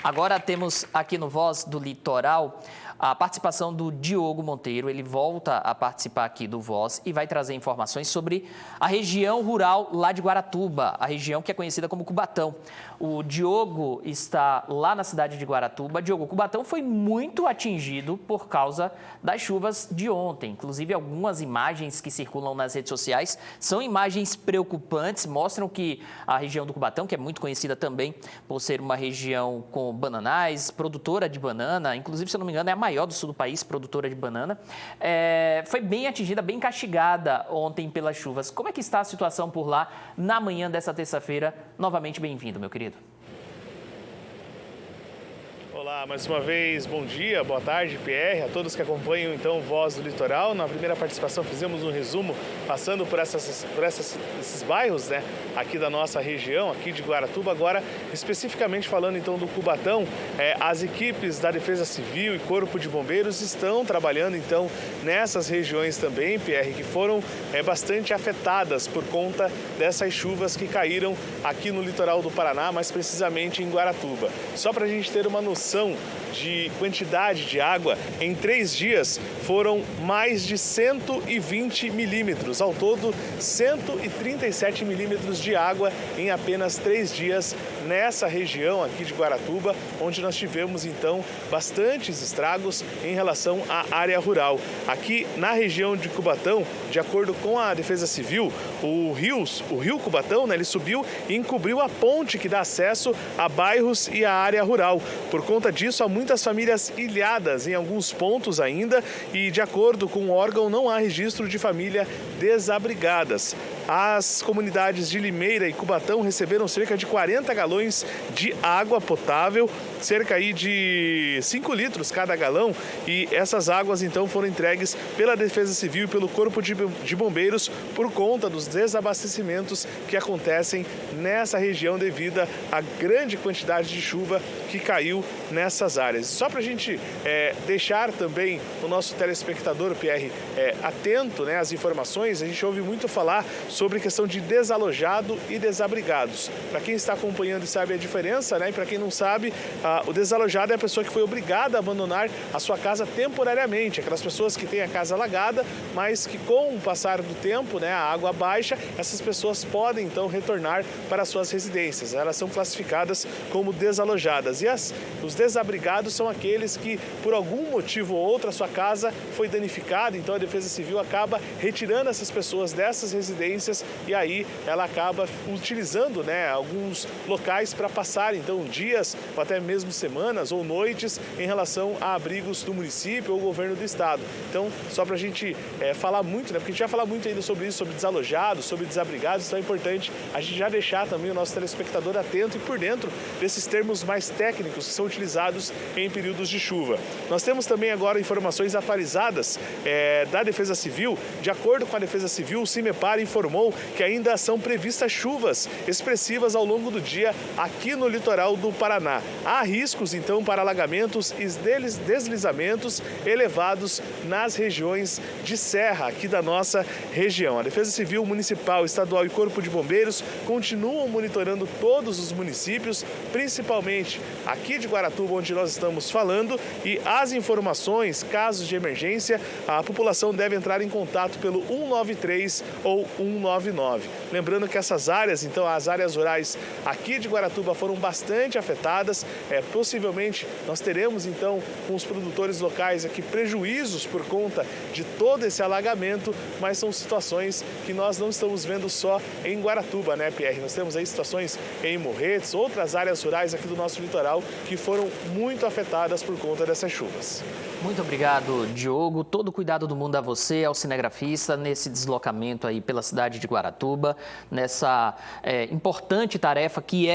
Agora temos aqui no Voz do Litoral a participação do Diogo Monteiro. Ele volta a participar aqui do Voz e vai trazer informações sobre a região rural lá de Guaratuba, a região que é conhecida como Cubatão. O Diogo está lá na cidade de Guaratuba. Diogo, Cubatão foi muito atingido por causa das chuvas de ontem. Inclusive, algumas imagens que circulam nas redes sociais são imagens preocupantes, mostram que a região do Cubatão, que é muito conhecida também por ser uma região com bananais, produtora de banana, inclusive, se eu não me engano, é a maior do sul do país, produtora de banana, foi bem atingida, bem castigada ontem pelas chuvas. Como é que está a situação por lá na manhã dessa terça-feira? Novamente, bem-vindo, meu querido. Olá, mais uma vez, bom dia, boa tarde, PR, a todos que acompanham então Voz do Litoral. Na primeira participação fizemos um resumo, passando por esses bairros, né, aqui da nossa região, aqui de Guaratuba. Agora, especificamente falando então do Cubatão, as equipes da Defesa Civil e Corpo de Bombeiros estão trabalhando então nessas regiões também, PR, que foram bastante afetadas por conta dessas chuvas que caíram aqui no litoral do Paraná, mais precisamente em Guaratuba. Só para a gente ter uma noção de quantidade de água, em 3 dias foram mais de 120 milímetros. Ao todo, 137 milímetros de água em apenas 3 dias nessa região aqui de Guaratuba, onde nós tivemos então bastantes estragos em relação à área rural. Aqui na região de Cubatão, de acordo com a Defesa Civil, o rio Cubatão, né, ele subiu e encobriu a ponte que dá acesso a bairros e à área rural. Por conta disso, há muitas famílias ilhadas em alguns pontos ainda e, de acordo com o órgão, não há registro de família desabrigadas. As comunidades de Limeira e Cubatão receberam cerca de 40 galões de água potável, cerca aí de 5 litros cada galão, e essas águas então foram entregues pela Defesa Civil e pelo Corpo de Bombeiros por conta dos desabastecimentos que acontecem nessa região devido à grande quantidade de chuva que caiu nessas áreas. Só para a gente deixar também o nosso telespectador, PR, atento, né, às informações, a gente ouve muito falar sobre a questão de desalojado e desabrigados. Para quem está acompanhando e sabe a diferença, né, e para quem não sabe, o desalojado é a pessoa que foi obrigada a abandonar a sua casa temporariamente, aquelas pessoas que têm a casa alagada, mas que com o passar do tempo, né, a água baixa, essas pessoas podem então retornar para suas residências. Elas são classificadas como desalojadas. E os desabrigados são aqueles que, por algum motivo ou outro, a sua casa foi danificada, então a Defesa Civil acaba retirando essas pessoas dessas residências e aí ela acaba utilizando, né, alguns locais para passar então dias ou até mesmo semanas ou noites em relação a abrigos do município ou governo do estado. Então, só para a gente falar muito, né, porque a gente vai falar muito ainda sobre isso, sobre desalojados, sobre desabrigados, então é importante a gente já deixar também o nosso telespectador atento e por dentro desses termos mais técnicos que são utilizados em períodos de chuva. Nós temos também agora informações atualizadas da Defesa Civil. De acordo com a Defesa Civil, o CIMEPAR informou que ainda são previstas chuvas expressivas ao longo do dia aqui no litoral do Paraná. Há riscos, então, para alagamentos e deslizamentos elevados nas regiões de serra aqui da nossa região. A Defesa Civil Municipal, Estadual e Corpo de Bombeiros continuam monitorando todos os municípios, principalmente aqui de Guaratuba, onde nós estamos falando, e as informações, casos de emergência, a população deve entrar em contato pelo 193 ou 199. Lembrando que essas áreas, então, as áreas rurais aqui de Guaratuba foram bastante afetadas. Possivelmente nós teremos, então, com os produtores locais aqui prejuízos por conta de todo esse alagamento, mas são situações que nós não estamos vendo só em Guaratuba, né, PR? Nós temos aí situações em Morretes, outras áreas rurais aqui do nosso litoral que foram muito afetadas por conta dessas chuvas. Muito obrigado, Diogo. Todo o cuidado do mundo a você, ao cinegrafista, nesse deslocamento aí pela cidade de Guaratuba, nessa importante tarefa que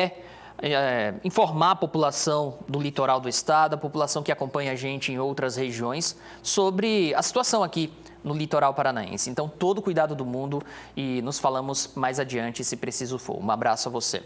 informar a população do litoral do estado, a população que acompanha a gente em outras regiões, sobre a situação aqui no litoral paranaense. Então, todo o cuidado do mundo e nos falamos mais adiante, se preciso for. Um abraço a você.